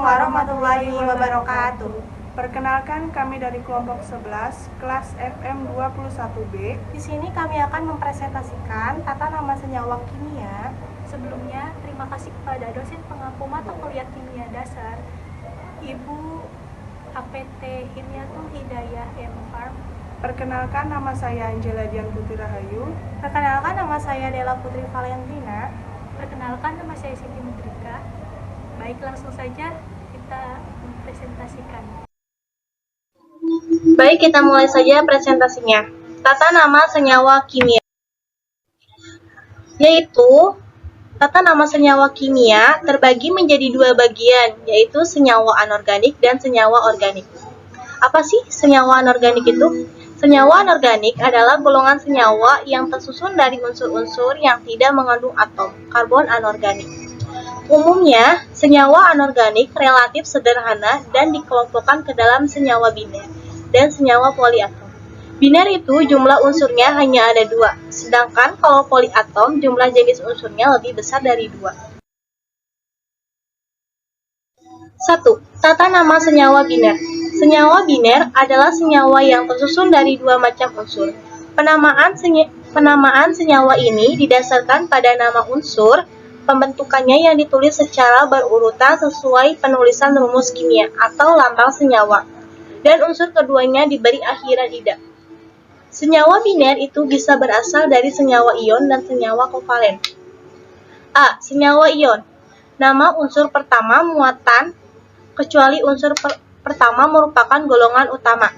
warahmatullahi wabarakatuh. Perkenalkan, kami dari kelompok 11, kelas FM 21B. Di sini kami akan mempresentasikan tata nama senyawa kimia. Sebelumnya, terima kasih kepada dosen pengampu mata kuliah kimia dasar, Ibu APT Himyatul Hidayah M. Farm. Perkenalkan, nama saya Angela Dian Putri Rahayu. Perkenalkan, nama saya Della Putri Valentina. Perkenalkan, nama saya Siti Mudrika. Baik, langsung saja kita mempresentasikan. Baik, kita mulai saja presentasinya. Tata nama senyawa kimia, yaitu tata nama senyawa kimia terbagi menjadi dua bagian, yaitu senyawa anorganik dan senyawa organik. Apa sih senyawa anorganik itu? Senyawa anorganik adalah golongan senyawa yang tersusun dari unsur-unsur yang tidak mengandung atom, karbon anorganik. Umumnya, senyawa anorganik relatif sederhana dan dikelompokkan ke dalam senyawa biner dan senyawa poliatom. Biner itu jumlah unsurnya hanya ada 2, sedangkan kalau poliatom jumlah jenis unsurnya lebih besar dari 2. 1. Tata nama senyawa biner. Senyawa biner adalah senyawa yang tersusun dari 2 macam unsur. Penamaan senyawa ini didasarkan pada nama unsur, pembentukannya yang ditulis secara berurutan sesuai penulisan rumus kimia atau lambang senyawa, dan unsur keduanya diberi akhiran ida. Senyawa biner itu bisa berasal dari senyawa ion dan senyawa kovalen. A. Senyawa ion. Nama unsur pertama muatan, kecuali unsur pertama merupakan golongan utama.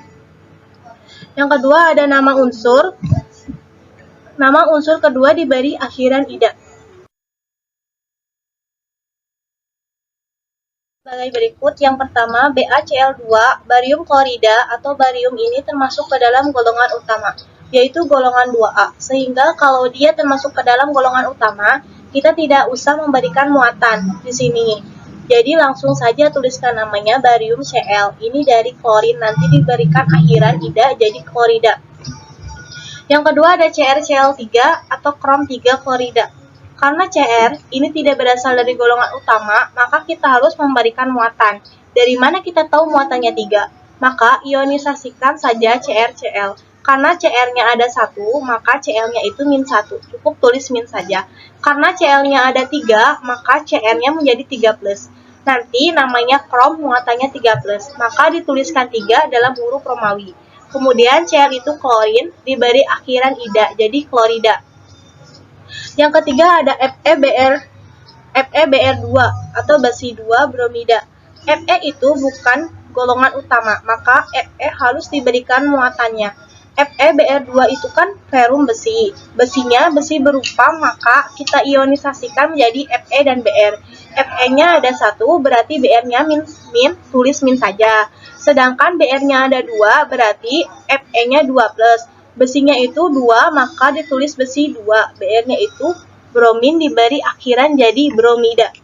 Yang kedua ada nama unsur. Nama unsur kedua diberi akhiran ida. Sebagai berikut, yang pertama BaCl2, barium klorida atau barium ini termasuk ke dalam golongan utama, yaitu golongan 2A, sehingga kalau dia termasuk ke dalam golongan utama, kita tidak usah memberikan muatan di sini. Jadi langsung saja tuliskan namanya barium Cl, ini dari klorin, nanti diberikan akhiran ida jadi klorida. Yang kedua ada CrCl3 atau krom 3 klorida. Karena Cr ini tidak berasal dari golongan utama, maka kita harus memberikan muatan. Dari mana kita tahu muatannya 3? Maka ionisasikan saja CrCl. Karena Cr-nya ada 1, maka Cl-nya itu -1. Cukup tulis min saja. Karena Cl-nya ada 3, maka Cr-nya menjadi 3+. Nanti namanya krom muatannya 3+, maka dituliskan 3 dalam huruf Romawi. Kemudian Cl itu klorin, diberi akhiran ida, jadi klorida. Yang ketiga ada FeBr2 atau besi 2 bromida. Fe itu bukan golongan utama, maka Fe harus diberikan muatannya. FeBr2 itu kan ferum besi. Besinya besi berupa, maka kita ionisasikan menjadi Fe dan Br. Fe-nya ada 1, berarti Br-nya min, tulis min saja. Sedangkan Br-nya ada 2, berarti Fe-nya 2+. Besinya itu 2, maka ditulis besi 2. Br-nya itu bromin, diberi akhiran jadi bromida.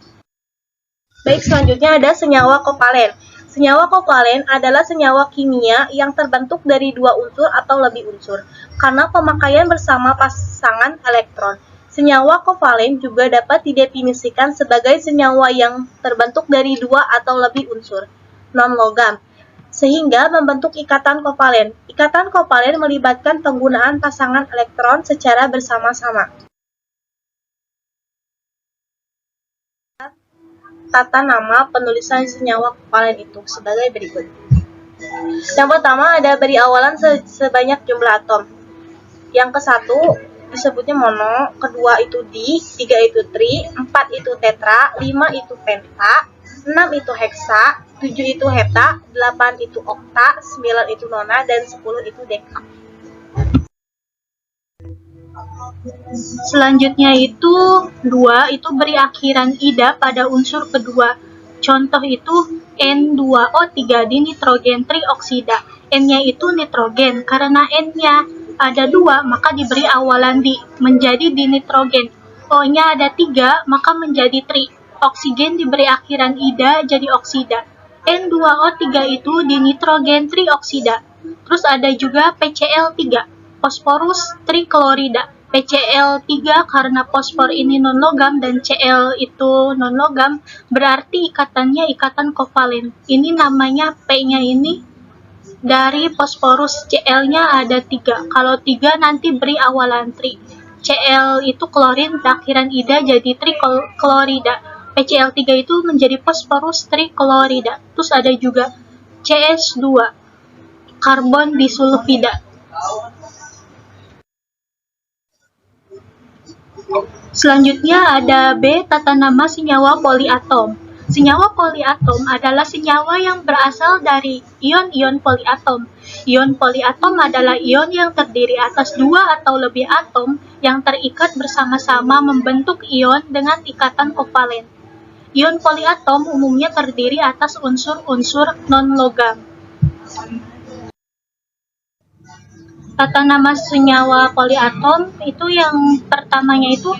Baik, selanjutnya ada senyawa kovalen. Senyawa kovalen adalah senyawa kimia yang terbentuk dari 2 unsur atau lebih unsur, karena pemakaian bersama pasangan elektron. Senyawa kovalen juga dapat didefinisikan sebagai senyawa yang terbentuk dari 2 atau lebih unsur, non-logam, sehingga membentuk ikatan kovalen. Ikatan kovalen melibatkan penggunaan pasangan elektron secara bersama-sama. Tata nama penulisan senyawa kovalen itu sebagai berikut. Yang pertama ada beri awalan sebanyak jumlah atom. Yang ke-1 disebutnya mono, kedua itu di, 3 itu tri, 4 itu tetra, 5 itu penta, 6 itu heksa, 7 itu hepta, 8 itu okta, 9 itu nona, dan 10 itu deka. Selanjutnya itu 2 itu beri akhiran ida pada unsur kedua. Contoh itu N2O3 di nitrogen trioksida. N-nya itu nitrogen, karena N-nya ada 2 maka diberi awalan di, menjadi dinitrogen. O-nya ada 3 maka menjadi tri. Oksigen diberi akhiran ida jadi oksida. N2O3 itu dinitrogen trioksida. Terus ada juga PCl3, fosforus triklorida. PCl3 karena fosfor ini non-logam dan Cl itu non-logam, berarti ikatannya ikatan kovalen. Ini namanya P-nya ini dari fosforus, Cl-nya ada 3. Kalau 3 nanti beri awalan tri. Cl itu klorin, akhiran ida jadi triklorida. PCl3 itu menjadi fosforus triklorida. Terus ada juga CS2, karbon disulfida. Selanjutnya ada B, tata nama senyawa poliatom. Senyawa poliatom adalah senyawa yang berasal dari ion-ion poliatom. Ion poliatom adalah ion yang terdiri atas 2 atau lebih atom yang terikat bersama-sama membentuk ion dengan ikatan kovalen. Ion poliatom umumnya terdiri atas unsur-unsur non-logam. Tata nama senyawa poliatom itu yang pertamanya itu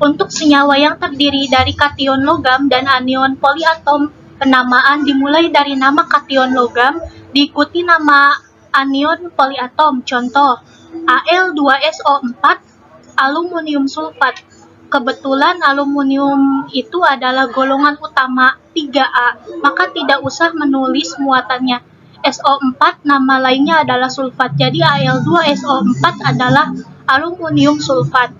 untuk senyawa yang terdiri dari kation logam dan anion poliatom, penamaan dimulai dari nama kation logam diikuti nama anion poliatom. Contoh, Al2SO4 aluminium sulfat. Kebetulan aluminium itu adalah golongan utama 3A, maka tidak usah menulis muatannya. SO4 nama lainnya adalah sulfat, jadi Al2SO4 adalah aluminium sulfat.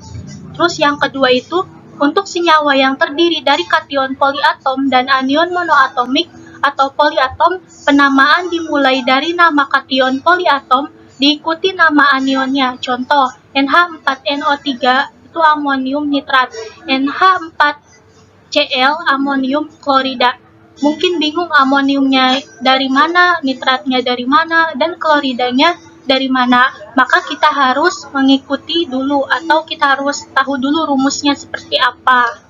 Terus yang kedua itu, untuk senyawa yang terdiri dari kation poliatom dan anion monoatomik atau poliatom, penamaan dimulai dari nama kation poliatom diikuti nama anionnya. Contoh, NH4NO3 itu amonium nitrat, NH4Cl amonium klorida. Mungkin bingung amoniumnya dari mana, nitratnya dari mana, dan kloridanya dari mana. Maka kita harus mengikuti dulu atau kita harus tahu dulu rumusnya seperti apa.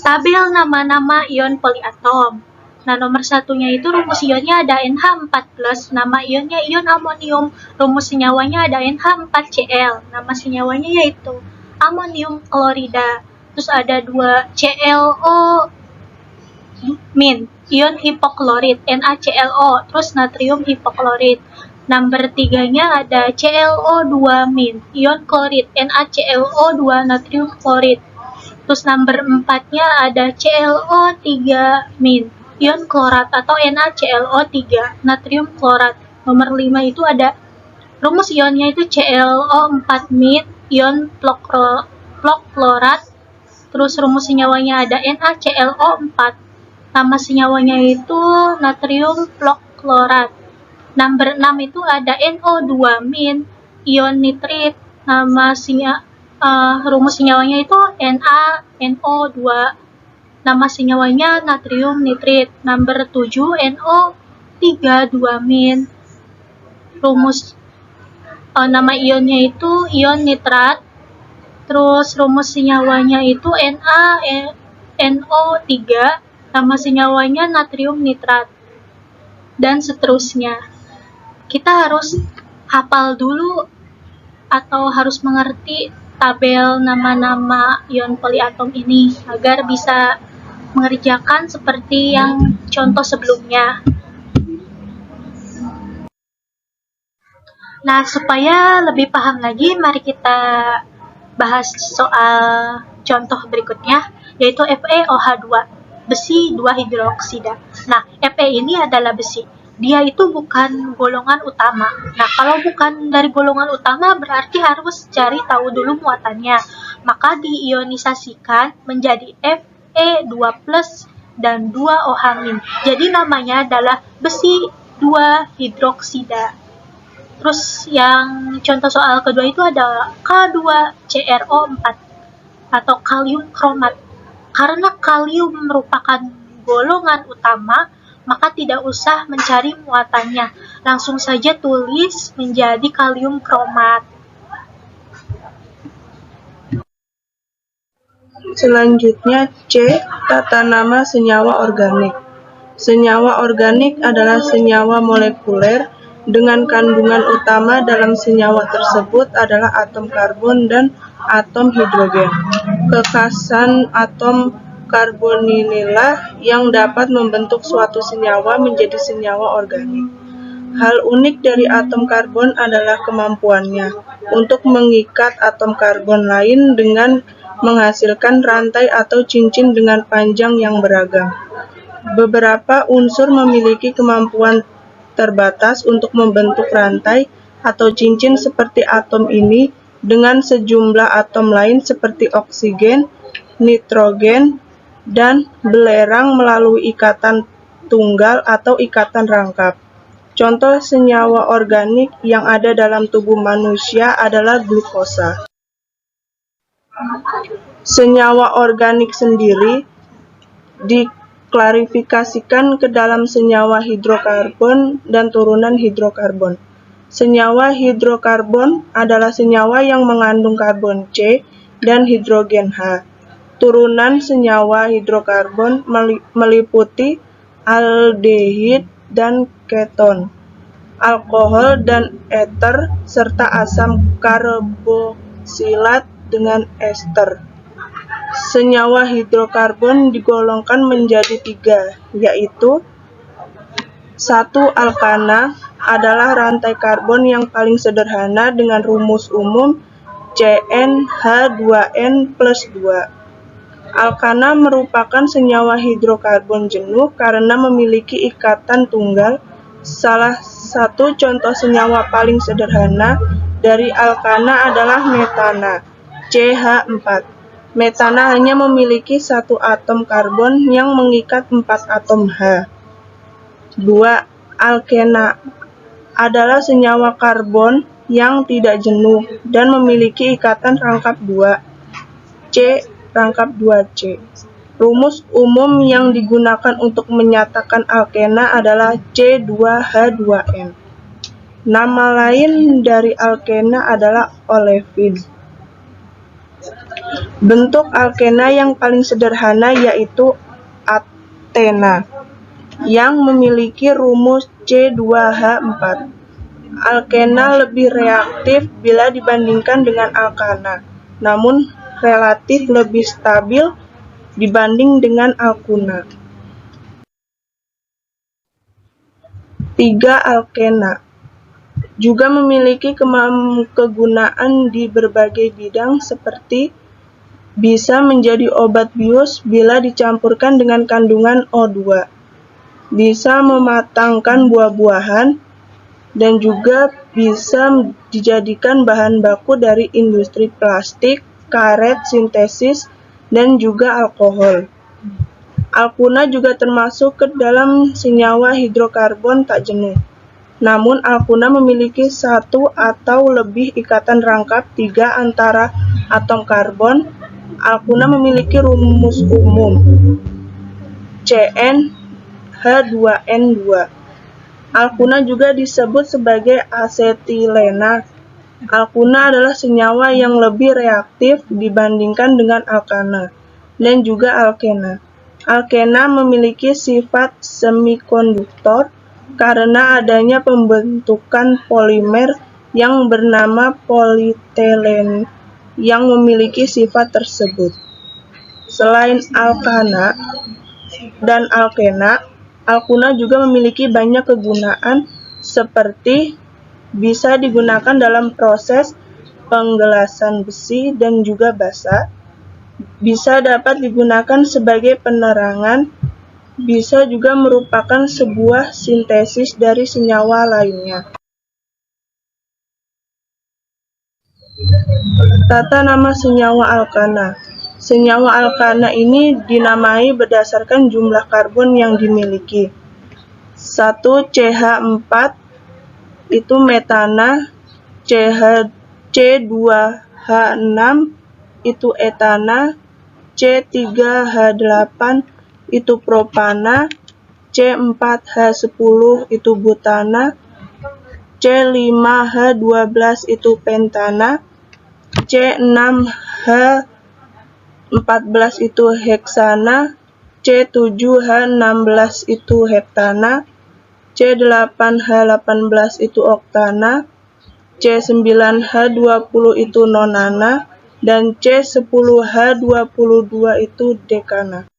Tabel nama-nama ion poliatom. Nah, nomor satunya itu rumus ionnya ada NH4+, nama ionnya ion amonium. Rumus senyawanya ada NH4Cl, nama senyawanya yaitu amonium klorida. Terus ada 2 ClO min, ion hipoklorit, NaClO, terus natrium hipoklorit. Nomor 3-nya ada ClO2 min, ion klorit, NaClO2 natrium klorit. Terus nomor 4-nya ada ClO3 min, ion klorat atau NaClO3 natrium klorat. Nomor 5 itu ada rumus ionnya itu ClO4 min, ion plok-klorat. Terus rumus senyawanya ada NaClO4. Nama senyawanya itu natrium plok-klorat. Nomor 6 itu ada NO2 min, ion nitrit. Rumus senyawanya itu NaNO2. Nama senyawanya natrium nitrit. Nomor 7 NO3 2 min. Rumus nama ionnya itu ion nitrat. Terus rumus senyawanya itu NaNO3, nama senyawanya natrium nitrat, dan seterusnya. Kita harus hafal dulu atau harus mengerti tabel nama-nama ion poliatom ini agar bisa mengerjakan seperti yang contoh sebelumnya. Nah, supaya lebih paham lagi, mari kita bahas soal contoh berikutnya, yaitu FeOH2, besi 2 hidroksida. Nah, Fe ini adalah besi. Dia itu bukan golongan utama. Nah, kalau bukan dari golongan utama berarti harus cari tahu dulu muatannya. Maka diionisasikan menjadi Fe2+ dan 2OH-. Jadi namanya adalah besi 2 hidroksida. Terus yang contoh soal kedua itu ada K2CrO4 atau kalium kromat. Karena kalium merupakan golongan utama, maka tidak usah mencari muatannya. Langsung saja tulis menjadi kalium kromat. Selanjutnya C, tata nama senyawa organik. Senyawa organik adalah senyawa molekuler dengan kandungan utama dalam senyawa tersebut adalah atom karbon dan atom hidrogen. Kekhasan atom karbon inilah yang dapat membentuk suatu senyawa menjadi senyawa organik. Hal unik dari atom karbon adalah kemampuannya untuk mengikat atom karbon lain dengan menghasilkan rantai atau cincin dengan panjang yang beragam. Beberapa unsur memiliki kemampuan terbatas untuk membentuk rantai atau cincin seperti atom ini dengan sejumlah atom lain seperti oksigen, nitrogen, dan belerang melalui ikatan tunggal atau ikatan rangkap. Contoh senyawa organik yang ada dalam tubuh manusia adalah glukosa. Senyawa organik sendiri diklasifikasikan ke dalam senyawa hidrokarbon dan turunan hidrokarbon. Senyawa hidrokarbon adalah senyawa yang mengandung karbon C dan hidrogen H. Turunan senyawa hidrokarbon meliputi aldehid dan keton, alkohol dan eter, serta asam karboksilat dengan ester. Senyawa hidrokarbon digolongkan menjadi 3, yaitu 1. Alkana adalah rantai karbon yang paling sederhana dengan rumus umum CnH2n+2. Alkana merupakan senyawa hidrokarbon jenuh karena memiliki ikatan tunggal. Salah satu contoh senyawa paling sederhana dari alkana adalah metana, CH4. Metana hanya memiliki 1 atom karbon yang mengikat 4 atom H. 2. Alkena adalah senyawa karbon yang tidak jenuh dan memiliki ikatan rangkap 2, C rangkap 2C. Rumus umum yang digunakan untuk menyatakan alkena adalah C2H2n. Nama lain dari alkena adalah olefin. Bentuk alkena yang paling sederhana yaitu Athena, yang memiliki rumus C2H4. Alkena lebih reaktif bila dibandingkan dengan alkana, namun relatif lebih stabil dibanding dengan alkuna. 3. Alkena juga memiliki kegunaan di berbagai bidang seperti bisa menjadi obat bius bila dicampurkan dengan kandungan O2, bisa mematangkan buah-buahan, dan juga bisa dijadikan bahan baku dari industri plastik, karet sintesis, dan juga alkohol. Alkuna juga termasuk ke dalam senyawa hidrokarbon tak jenuh. Namun alkuna memiliki 1 atau lebih ikatan rangkap 3 antara atom karbon. Alkuna memiliki rumus umum CnH2n2. Alkuna juga disebut sebagai asetilena. Alkuna adalah senyawa yang lebih reaktif dibandingkan dengan alkana dan juga alkena. Alkena memiliki sifat semikonduktor karena adanya pembentukan polimer yang bernama polietilene yang memiliki sifat tersebut. Selain alkana dan alkena, alkuna juga memiliki banyak kegunaan seperti bisa digunakan dalam proses penggelasan besi dan juga basa, bisa dapat digunakan sebagai penerangan, bisa juga merupakan sebuah sintesis dari senyawa lainnya. Tata nama senyawa alkana. Senyawa alkana ini dinamai berdasarkan jumlah karbon yang dimiliki. 1. CH4 itu metana, C2H6 itu etana, C3H8 itu propana, C4H10 itu butana, C5H12 itu pentana, C6H14 itu heksana, C7H16 itu heptana, C8H18 itu oktana, C9H20 itu nonana, dan C10H22 itu dekana.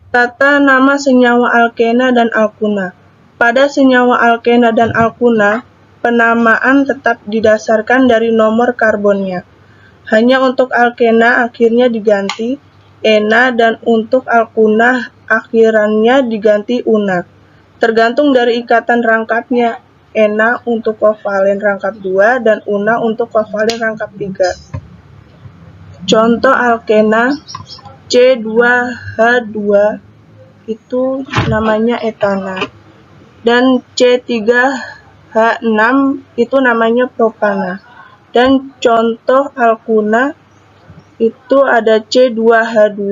Tata nama senyawa alkena dan alkuna. Pada senyawa alkena dan alkuna, penamaan tetap didasarkan dari nomor karbonnya. Hanya untuk alkena akhirnya diganti ena dan untuk alkuna akhirannya diganti una. Tergantung dari ikatan rangkapnya, ena untuk kovalen rangkap 2 dan una untuk kovalen rangkap 3. Contoh alkena C2H2 itu namanya etana. Dan C3H6 itu namanya propana. Dan contoh alkuna itu ada C2H2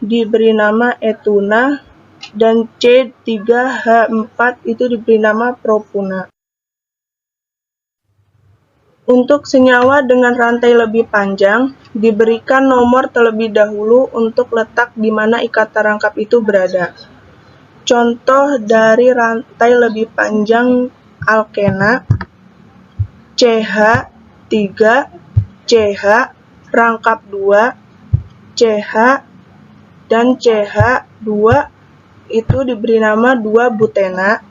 diberi nama etuna dan C3H4 itu diberi nama propuna. Untuk senyawa dengan rantai lebih panjang, diberikan nomor terlebih dahulu untuk letak di mana ikatan rangkap itu berada. Contoh dari rantai lebih panjang alkena CH3, CH, rangkap 2, CH, dan CH2 itu diberi nama 2-butena.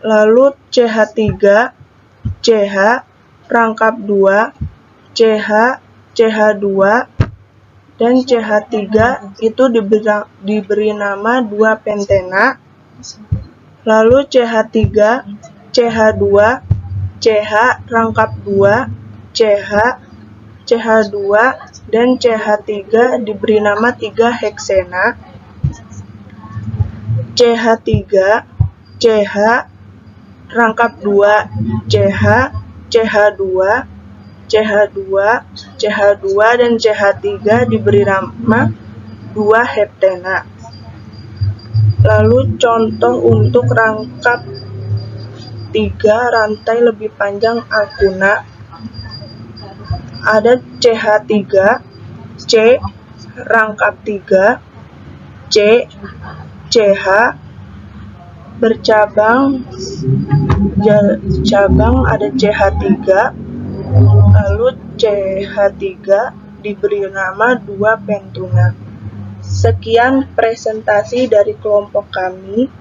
Lalu CH3, CH, rangkap 2, CH, CH2, dan CH3 itu diberi nama 2-pentena. Lalu CH3, CH2, CH, rangkap 2, CH, CH2, dan CH3 diberi nama 3-heksena. CH3, CH, rangkap 2, CH, CH2, CH2, CH2, dan CH3 diberi nama 2-heptena. Lalu contoh untuk rangkap 3 rantai lebih panjang alkuna ada CH3, C, rangkap 3, C, CH, bercabang ada CH3, lalu CH3 diberi nama 2-pentuna. Sekian presentasi dari kelompok kami.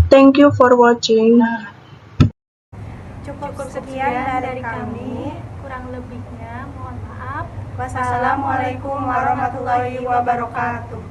Thank you for watching. Cukup sekian dari kami. Kurang lebihnya mohon maaf. Wassalamualaikum warahmatullahi wabarakatuh.